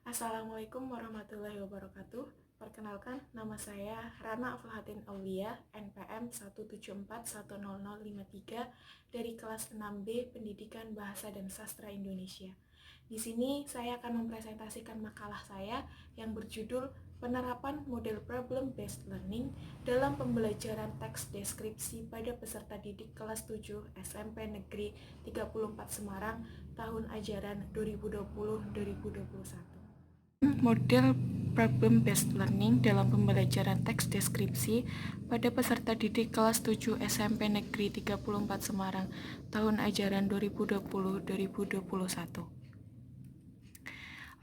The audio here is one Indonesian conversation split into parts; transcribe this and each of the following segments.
Assalamualaikum warahmatullahi wabarakatuh. Perkenalkan, nama saya Rana Aflahatin Aulia, NPM 1741053 dari kelas 6B Pendidikan Bahasa dan Sastra Indonesia. Di sini saya akan mempresentasikan makalah saya yang berjudul Penerapan Model Problem Based Learning dalam Pembelajaran Teks Deskripsi pada Peserta Didik kelas 7 SMP Negeri 34 Semarang tahun ajaran 2020-2021. Model Problem Based Learning dalam pembelajaran teks deskripsi pada peserta didik kelas 7 SMP Negeri 34 Semarang tahun ajaran 2020-2021.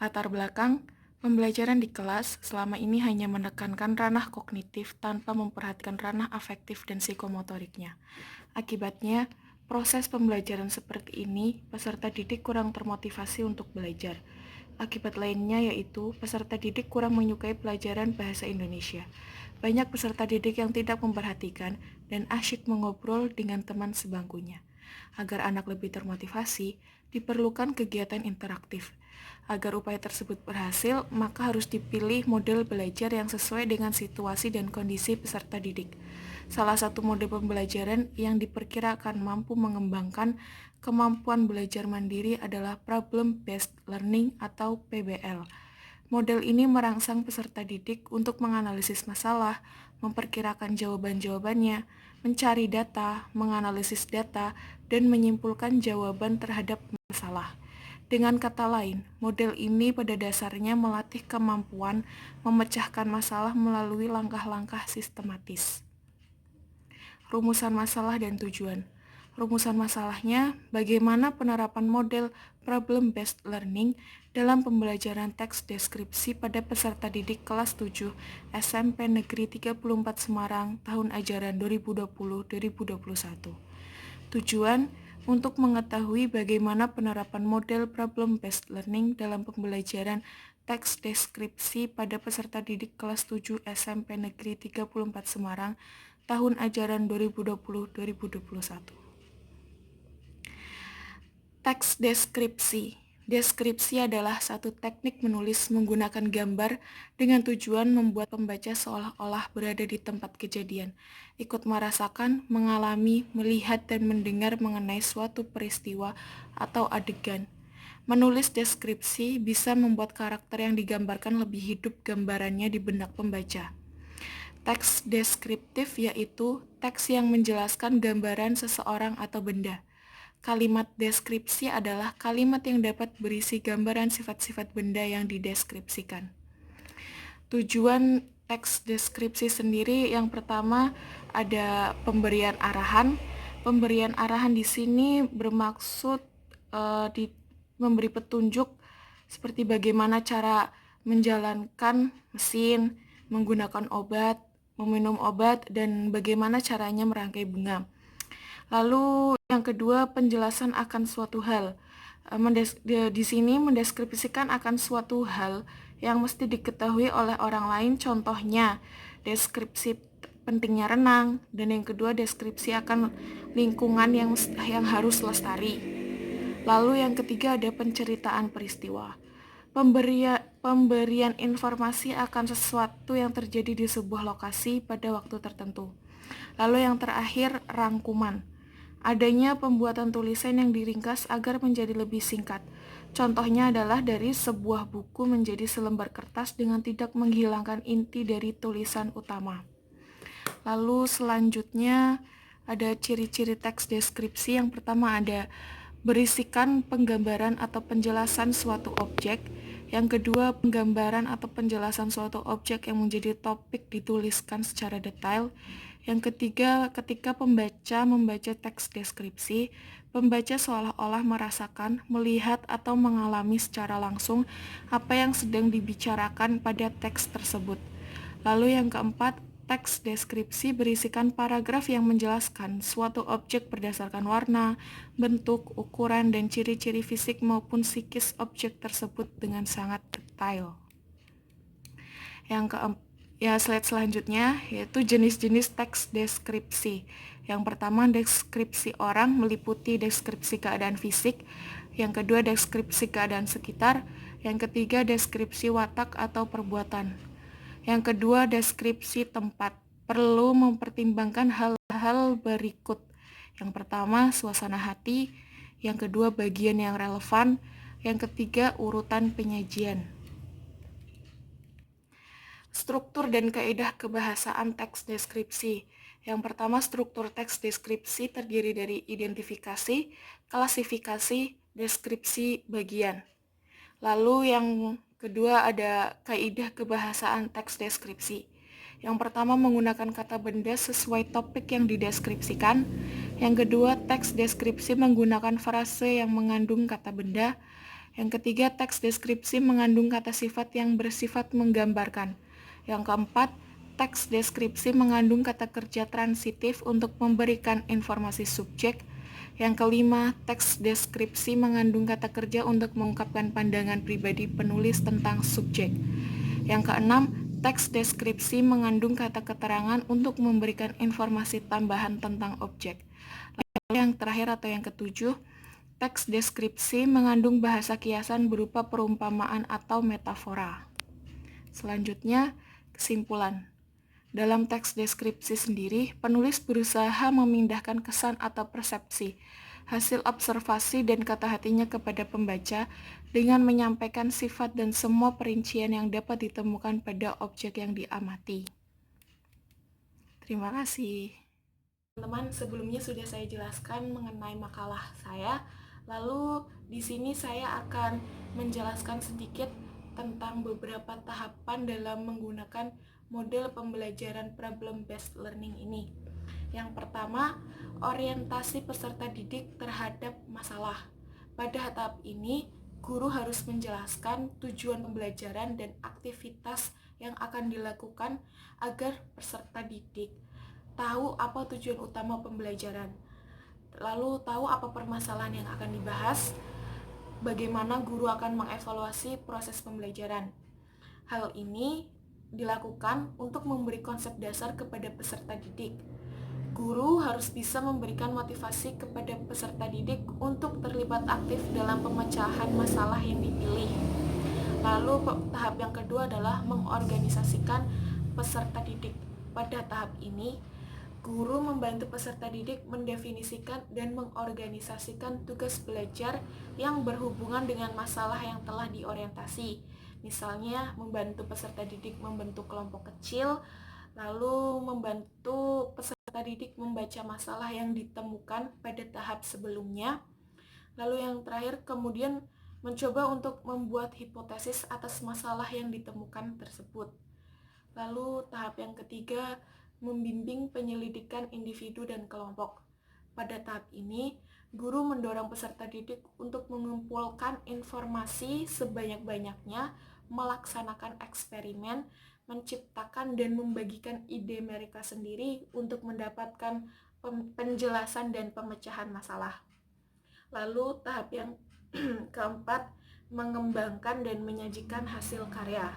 Latar belakang, pembelajaran di kelas selama ini hanya menekankan ranah kognitif tanpa memperhatikan ranah afektif dan psikomotoriknya. Akibatnya, proses pembelajaran seperti ini, peserta didik kurang termotivasi untuk belajar. Akibat lainnya yaitu peserta didik kurang menyukai pelajaran bahasa Indonesia. Banyak peserta didik yang tidak memperhatikan dan asyik mengobrol dengan teman sebangkunya. Agar anak lebih termotivasi, diperlukan kegiatan interaktif. Agar upaya tersebut berhasil, maka harus dipilih model belajar yang sesuai dengan situasi dan kondisi peserta didik. Salah satu mode pembelajaran yang diperkirakan mampu mengembangkan kemampuan belajar mandiri adalah Problem Based Learning atau PBL. Model ini merangsang peserta didik untuk menganalisis masalah, memperkirakan jawaban-jawabannya, mencari data, menganalisis data, dan menyimpulkan jawaban terhadap masalah. Dengan kata lain, model ini pada dasarnya melatih kemampuan memecahkan masalah melalui langkah-langkah sistematis. Rumusan masalah dan tujuan. Rumusan masalahnya, bagaimana penerapan model problem-based learning dalam pembelajaran teks deskripsi pada peserta didik kelas 7 SMP Negeri 34 Semarang tahun ajaran 2020-2021. Tujuan, untuk mengetahui bagaimana penerapan model problem-based learning dalam pembelajaran teks deskripsi pada peserta didik kelas 7 SMP Negeri 34 Semarang tahun ajaran 2020-2021. Teks deskripsi. Deskripsi adalah satu teknik menulis menggunakan gambar dengan tujuan membuat pembaca seolah-olah berada di tempat kejadian, ikut merasakan, mengalami, melihat, dan mendengar mengenai suatu peristiwa atau adegan. Menulis deskripsi bisa membuat karakter yang digambarkan lebih hidup gambarannya di benak pembaca. Teks deskriptif yaitu teks yang menjelaskan gambaran seseorang atau benda. Kalimat deskripsi adalah kalimat yang dapat berisi gambaran sifat-sifat benda yang dideskripsikan. Tujuan teks deskripsi sendiri yang pertama ada pemberian arahan. Pemberian arahan di sini bermaksud memberi petunjuk seperti bagaimana cara menjalankan mesin, menggunakan obat, meminum obat, dan bagaimana caranya merangkai bunga. Lalu yang kedua, penjelasan akan suatu hal. Di sini mendeskripsikan akan suatu hal yang mesti diketahui oleh orang lain, contohnya deskripsi pentingnya renang, dan yang kedua deskripsi akan lingkungan yang harus lestari. Lalu yang ketiga ada penceritaan peristiwa. Pemberian informasi akan sesuatu yang terjadi di sebuah lokasi pada waktu tertentu. Lalu yang terakhir, rangkuman. Adanya pembuatan tulisan yang diringkas agar menjadi lebih singkat. Contohnya adalah dari sebuah buku menjadi selembar kertas dengan tidak menghilangkan inti dari tulisan utama. Lalu selanjutnya ada ciri-ciri teks deskripsi. Yang pertama ada berisikan penggambaran atau penjelasan suatu objek. Yang kedua, penggambaran atau penjelasan suatu objek yang menjadi topik dituliskan secara detail. Yang ketiga, ketika pembaca membaca teks deskripsi, pembaca seolah-olah merasakan, melihat, atau mengalami secara langsung apa yang sedang dibicarakan pada teks tersebut. Lalu yang keempat, teks deskripsi berisikan paragraf yang menjelaskan suatu objek berdasarkan warna, bentuk, ukuran, dan ciri-ciri fisik maupun psikis objek tersebut dengan sangat detail. Slide selanjutnya yaitu jenis-jenis teks deskripsi. Yang pertama, deskripsi orang meliputi deskripsi keadaan fisik. Yang kedua, deskripsi keadaan sekitar. Yang ketiga, deskripsi watak atau perbuatan. Yang kedua, deskripsi tempat. Perlu mempertimbangkan hal-hal berikut. Yang pertama, suasana hati. Yang kedua, bagian yang relevan. Yang ketiga, urutan penyajian. Struktur dan kaidah kebahasaan teks deskripsi. Yang pertama, struktur teks deskripsi terdiri dari identifikasi, klasifikasi, deskripsi bagian. Lalu yang kedua ada kaidah kebahasaan teks deskripsi. Yang pertama, menggunakan kata benda sesuai topik yang dideskripsikan. Yang kedua, teks deskripsi menggunakan frase yang mengandung kata benda. Yang ketiga, teks deskripsi mengandung kata sifat yang bersifat menggambarkan. Yang keempat, teks deskripsi mengandung kata kerja transitif untuk memberikan informasi subjek. Yang kelima, teks deskripsi mengandung kata kerja untuk mengungkapkan pandangan pribadi penulis tentang subjek. Yang keenam, teks deskripsi mengandung kata keterangan untuk memberikan informasi tambahan tentang objek. Lalu yang terakhir atau yang ketujuh, teks deskripsi mengandung bahasa kiasan berupa perumpamaan atau metafora. Selanjutnya, kesimpulan. Dalam teks deskripsi sendiri, penulis berusaha memindahkan kesan atau persepsi, hasil observasi dan kata hatinya kepada pembaca dengan menyampaikan sifat dan semua perincian yang dapat ditemukan pada objek yang diamati. Terima kasih. Teman-teman, sebelumnya sudah saya jelaskan mengenai makalah saya. Lalu di sini saya akan menjelaskan sedikit tentang beberapa tahapan dalam menggunakan model pembelajaran problem-based learning ini. Yang pertama, orientasi peserta didik terhadap masalah. Pada tahap ini, guru harus menjelaskan tujuan pembelajaran dan aktivitas yang akan dilakukan agar peserta didik tahu apa tujuan utama pembelajaran, lalu tahu apa permasalahan yang akan dibahas, bagaimana guru akan mengevaluasi proses pembelajaran. Hal ini dilakukan untuk memberi konsep dasar kepada peserta didik. Guru harus bisa memberikan motivasi kepada peserta didik untuk terlibat aktif dalam pemecahan masalah yang dipilih. Lalu tahap yang kedua adalah mengorganisasikan peserta didik. Pada tahap ini, guru membantu peserta didik mendefinisikan dan mengorganisasikan tugas belajar yang berhubungan dengan masalah yang telah diorientasi. Misalnya, membantu peserta didik membentuk kelompok kecil, lalu membantu peserta didik membaca masalah yang ditemukan pada tahap sebelumnya. Lalu yang terakhir, kemudian mencoba untuk membuat hipotesis atas masalah yang ditemukan tersebut. Lalu tahap yang ketiga, membimbing penyelidikan individu dan kelompok. Pada tahap ini, guru mendorong peserta didik untuk mengumpulkan informasi sebanyak-banyaknya, melaksanakan eksperimen, menciptakan dan membagikan ide mereka sendiri untuk mendapatkan penjelasan dan pemecahan masalah. Lalu tahap yang keempat, mengembangkan dan menyajikan hasil karya.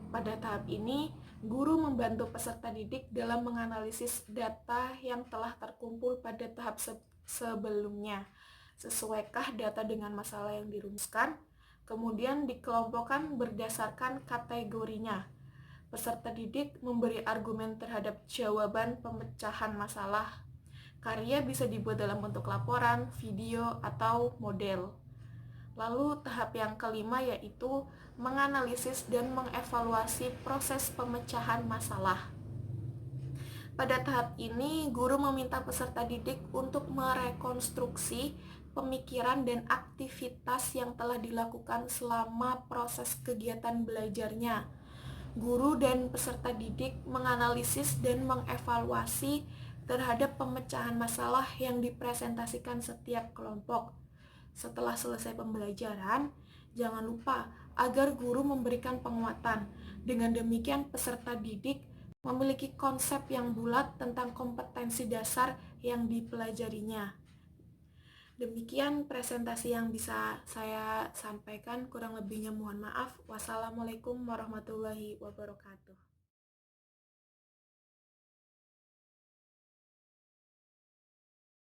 Pada tahap ini, guru membantu peserta didik dalam menganalisis data yang telah terkumpul pada tahap sebelumnya. Sesuaikah data dengan masalah yang dirumuskan? Kemudian dikelompokkan berdasarkan kategorinya. Peserta didik memberi argumen terhadap jawaban pemecahan masalah. Karya bisa dibuat dalam bentuk laporan, video, atau model. Lalu tahap yang kelima yaitu menganalisis dan mengevaluasi proses pemecahan masalah. Pada tahap ini, guru meminta peserta didik untuk merekonstruksi pemikiran dan aktivitas yang telah dilakukan selama proses kegiatan belajarnya. Guru dan peserta didik menganalisis dan mengevaluasi terhadap pemecahan masalah yang dipresentasikan setiap kelompok. Setelah selesai pembelajaran, jangan lupa agar guru memberikan penguatan. Dengan demikian, peserta didik memiliki konsep yang bulat tentang kompetensi dasar yang dipelajarinya. Demikian presentasi yang bisa saya sampaikan, kurang lebihnya mohon maaf. Wassalamualaikum warahmatullahi wabarakatuh.